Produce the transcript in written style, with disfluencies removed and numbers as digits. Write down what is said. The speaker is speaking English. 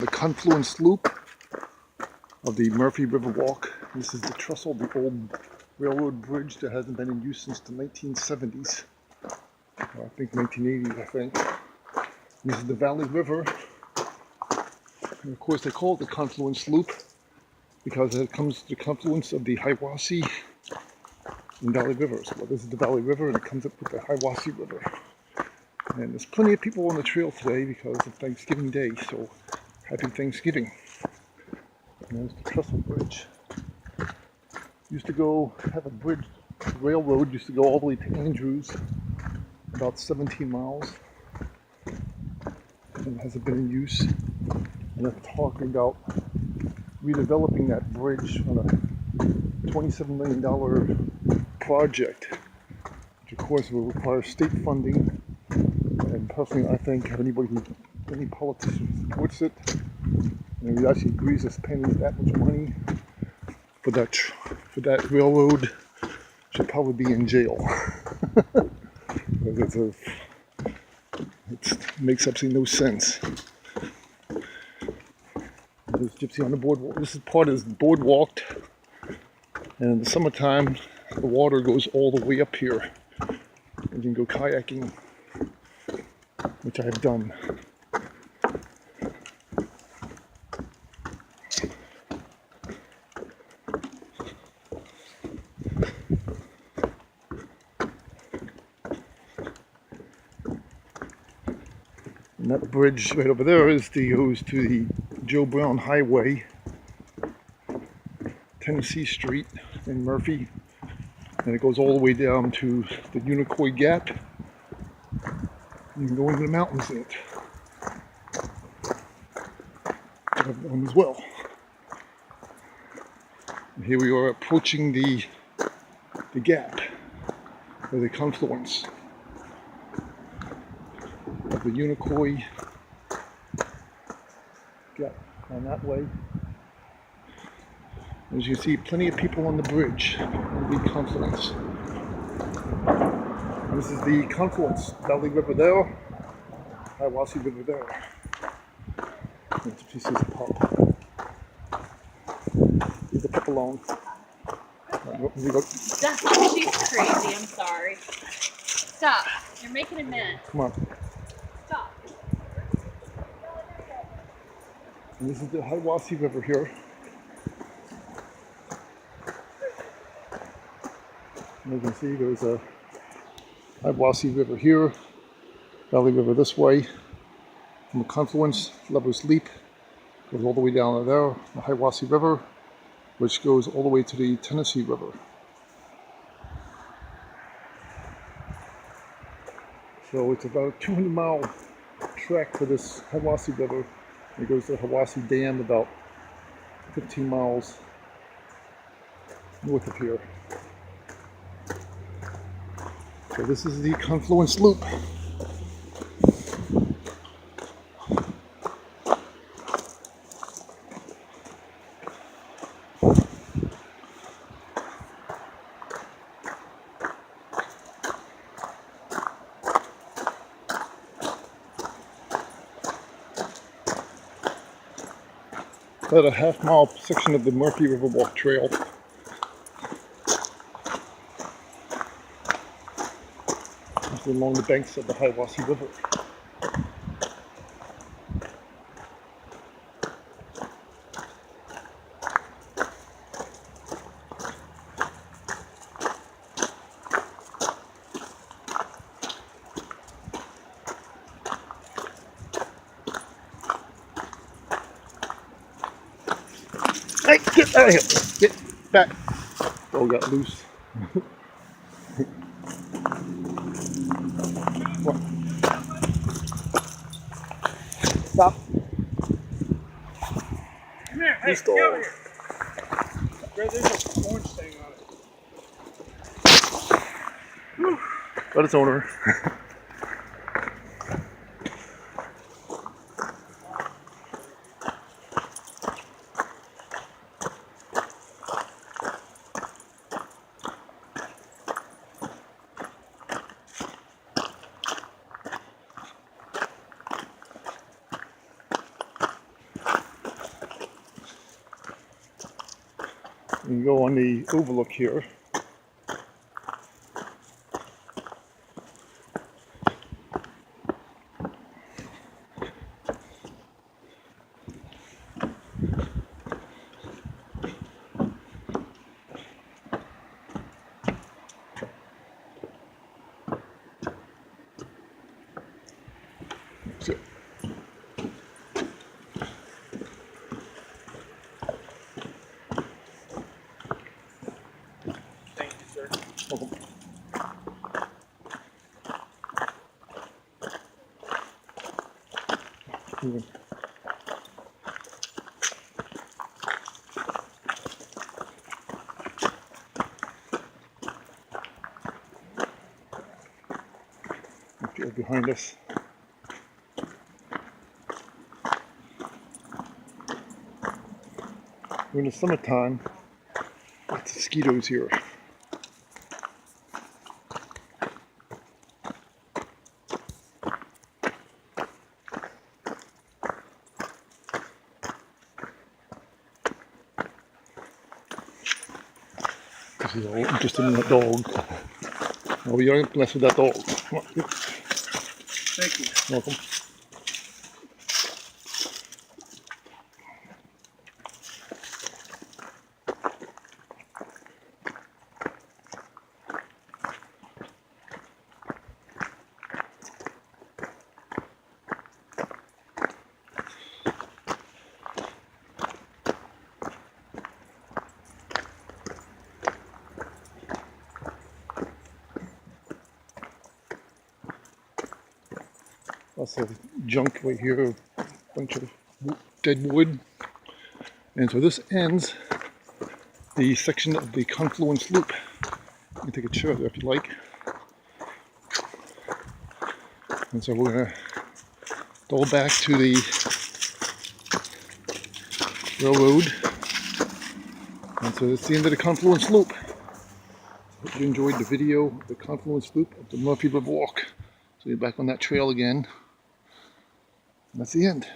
The Confluence loop of the Murphy River Walk. This is the trestle, the old railroad bridge that hasn't been in use since the 1970s. I think 1980s, I think. This is the Valley River. And of course they call it the Confluence Loop because it comes to the confluence of the Hiwassee and Valley Rivers. Well, this is the Valley River and it comes up with the Hiwassee River. And there's plenty of people on the trail today because of Thanksgiving Day, so happy Thanksgiving. And there's the Trestle Bridge. Used to go, have a bridge, the railroad used to go all the way to Andrews, about 17 miles. And it hasn't been in use. And they're talking about redeveloping that bridge on a $27 million project, which of course will require state funding. And personally, I think any politician supports it, and who actually agrees to spend that much money for that railroad should probably be in jail. Because it makes absolutely no sense. There's Gypsy on the boardwalk. This is part of the boardwalk, and in the summertime, the water goes all the way up here, and you can go kayaking, which I have done. And that bridge right over there goes to the Joe Brown Highway, Tennessee Street in Murphy, and it goes all the way down to the Unicoi Gap. You can go into the mountains in it. I have one as well. And here we are approaching the gap, or the confluence of the Unicoi Gap on that way. As you can see, plenty of people on the bridge on the confluence. This is the confluence, Valley River there, Hiwassee River there. There's pieces of pup. Leave the pup alone. She's crazy, I'm sorry. Stop. You're making a mess. Come on. Stop. And this is the Hiwassee River here. And you can see there's a Hiwassee River here, Valley River this way. From the confluence, Lover's Leap goes all the way down to there, the Hiwassee River, which goes all the way to the Tennessee River. So it's about a 200-mile trek for this Hiwassee River. It goes to the Hiwassee Dam about 15 miles north of here. So this is the Confluence Loop. About a half-mile section of the Murphy River Walk Trail. This is along the banks of the Hiwassee River. Hey, get out of here! Get back! Oh, got loose. Stop. Come here, hey, This get over dog. here. There's an orange thing on it. Let its owner. and go on the overlook here. So, Thank you, sir. welcome. Moving. Field behind us. We're in the summertime. Lots of mosquitoes here. He's all interested in that dog. Oh, we don't mess with that dog. Come on. Thank you. Welcome. Lots of junk right here, a bunch of dead wood. And so this ends the section of the Confluence loop. You can take a chair there if you like. And so we're gonna go back to the railroad. And so that's the end of the Confluence loop. Hope you enjoyed the video of the Confluence loop of the Murphy River Walk. So you're back on that trail again. And that's the end.